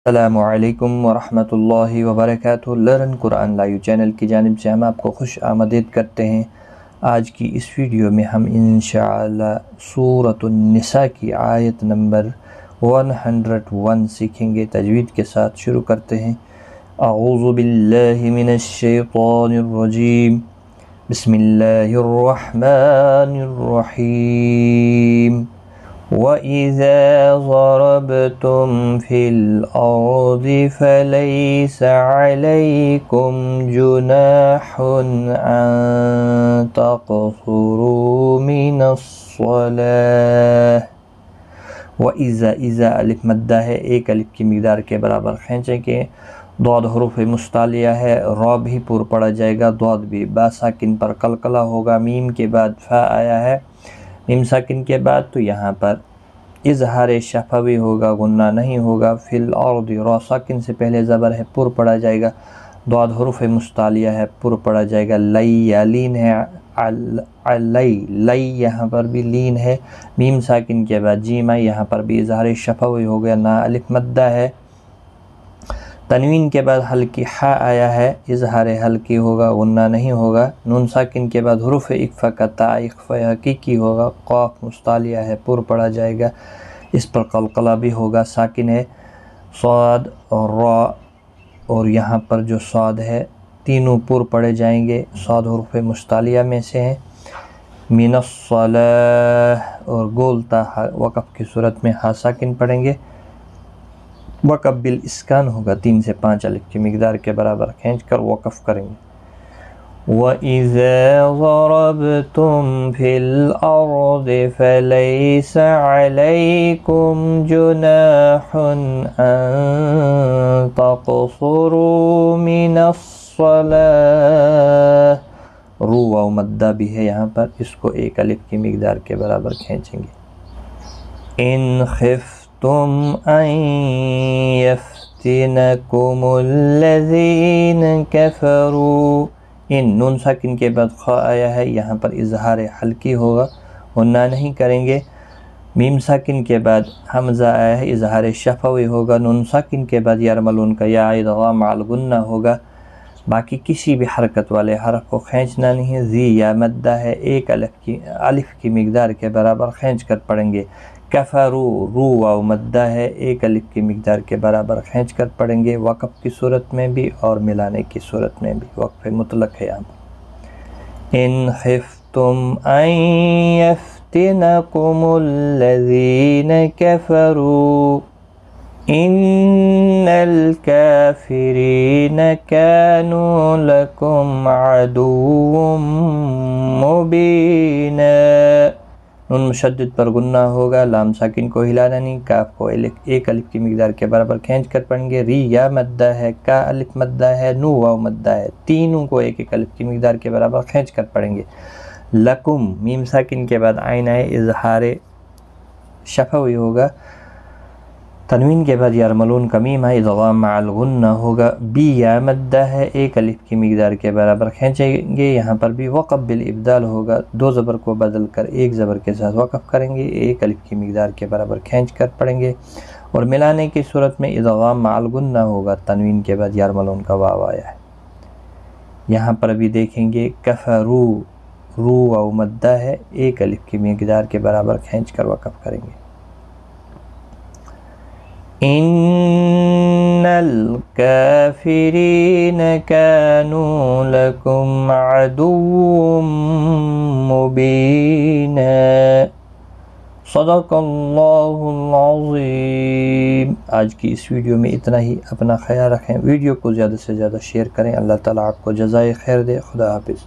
السلام علیکم ورحمۃ اللہ وبرکاتہ۔ لرن قرآن لائیو چینل کی جانب سے ہم آپ کو خوش آمدید کرتے ہیں۔ آج کی اس ویڈیو میں ہم انشاءاللہ سورۃ النساء کی آیت نمبر 101 سیکھیں گے۔ تجوید کے ساتھ شروع کرتے ہیں۔ اعوذ باللہ من الشیطان الرجیم، بسم اللہ الرحمن الرحیم۔ وَإِذَا ضَرَبْتُمْ فِي الْأَرْضِ فَلَيْسَ عَلَيْكُمْ جُنَاحٌ أَن تَقْصُرُوا مِنَ الصَّلَاةِ۔ وَإِذَا اِذَا الف مدہ ہے، ایک الف کی مقدار کے برابر کھینچیں کہ ضاد حروف مستعلیہ ہے، را بھی پر پڑا جائے گا، ضاد بھی، با ساکن پر قلقلہ ہوگا، میم کے بعد فا آیا ہے، میم ساکن کے بعد تو یہاں پر اظہار شفوی ہوگا، غنہ نہیں ہوگا۔ فی الارض را ساکن سے پہلے زبر ہے، پر پڑا جائے گا، ضاد حروف مستعلیہ ہے، پر پڑا جائے گا، لی یا لین ہے، لی یہاں پر بھی لین ہے، میم ساکن کے بعد جیم ہے، یہاں پر بھی اظہار شفوی ہو گیا، نا الف مدہ ہے، تنوین کے بعد حلقی حا آیا ہے، اظہار حلقی ہوگا، غنہ نہیں ہوگا، نون ساکن کے بعد حروف اقفا کا تا اقفا حقیقی ہوگا، قاف مستعلیہ ہے، پر پڑا جائے گا، اس پر قلقلہ بھی ہوگا، ساکن ہے، صاد اور را اور یہاں پر جو صاد ہے تینوں پر پڑے جائیں گے، صاد حروف مستعلیہ میں سے ہیں۔ من الصلاة اور گولتا وقف کی صورت میں ہا ساکن پڑھیں گے، وقف بالاسکان ہوگا، 3 سے 5 الف کی مقدار کے برابر کھینچ کر وقف کریں گے۔ وَإِذَا ضَرَبْتُمْ فِي الْأَرْضِ فَلَيْسَ عَلَيْكُمْ جُنَاحٌ أَن تَقْصُرُوا مِنَ الصَّلَاةِ۔ رو واو مدہ بھی ہے یہاں پر، اس کو ایک الف کی مقدار کے برابر کھینچیں گے۔ إِنْ خِفْتُمْ أَن يَفْتِنَكُمُ الَّذِينَ كَفَرُوا، ان نون ساکن کے بعد خا آیا ہے، یہاں پر اظہار حلقی ہوگا، غنہ نہیں کریں گے، میم ساکن کے بعد حمزہ آیا ہے، اظہار شفوی ہوگا، نون ساکن کے بعد یرملون کا یا ادغام مع الغنہ ہوگا، باقی کسی بھی حرکت والے حرف کو کھینچنا نہیں، زی یا مدہ ہے، ایک الف کی مقدار کے برابر کھینچ کر پڑھیں گے۔ کفرو رو واو مدہ ہے، ایک الف کی مقدار کے برابر کھینچ کر پڑھیں گے، وقف کی صورت میں بھی اور ملانے کی صورت میں بھی، وقف مطلق ہے یہاں پر۔ ان خفتم ان یفتنکم الذین کفروا ان الکافرین کانوا لکم عدوا مبینا۔ نون مشدد پر غنہ ہوگا، لام ساکن کو ہلانا نہیں، کاف کو ایک الف کی مقدار کے برابر کھینچ کر پڑھیں گے، ری یا مدہ ہے، کا الف مدہ ہے، نو واو مدہ ہے، تینوں کو ایک ایک الف کی مقدار کے برابر کھینچ کر پڑھیں گے۔ لکم میم ساکن کے بعد عین ہے، اظہار شفوی ہوگا، تنوین کے بعد یرملون کا میم ہے، ادغام مع الغنہ ہوگا، بی یا مدہ ہے، ایک الف کی مقدار کے برابر کھینچیں گے، یہاں پر بھی وقف بالابدال ہوگا، 2 زبر کو بدل کر ایک زبر کے ساتھ وقف کریں گے، ایک الف کی مقدار کے برابر کھینچ کر پڑھیں گے، اور ملانے کی صورت میں ادغام مع الغنہ ہوگا، تنوین کے بعد یرملون کا واو آیا ہے۔ یہاں پر بھی دیکھیں گے کفرو رو واو مدہ ہے، ایک الف کی مقدار کے برابر کھینچ کر وقف کریں گے۔ ان الکافرین کانوا لکم عدوا مبینا۔ صدق اللہ العظیم۔ آج کی اس ویڈیو میں اتنا ہی، اپنا خیال رکھیں، ویڈیو کو زیادہ سے زیادہ شیئر کریں، اللہ تعالیٰ آپ کو جزائے خیر دے۔ خدا حافظ۔